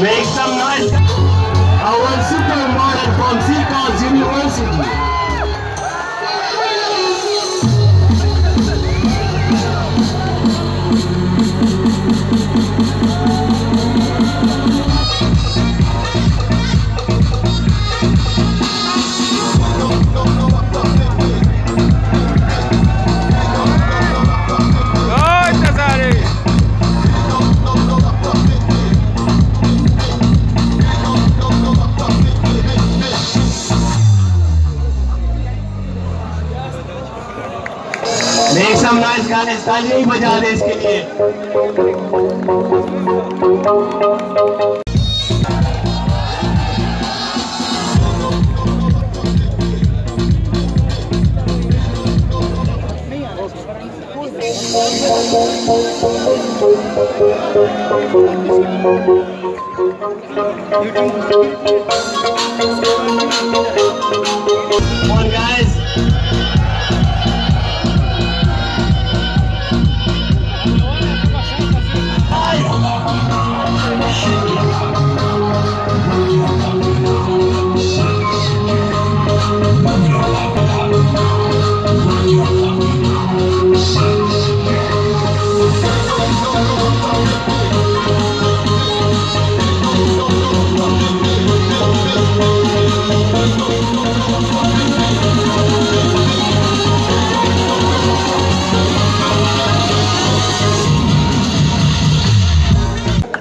Make some noise. Our supermodel from cecos University. Make some noise guys, तालियां ही बजा दे इसके लिए। Come on guys.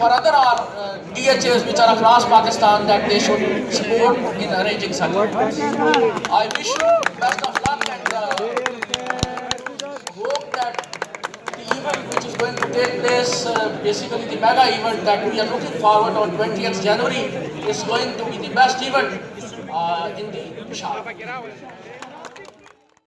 For other DHAs which are across Pakistan, that they should support in arranging such events. I wish you best of luck and hope that the event which is going to take place, basically the mega event that we are looking forward on 20th January, is going to be the best event in the Bishar.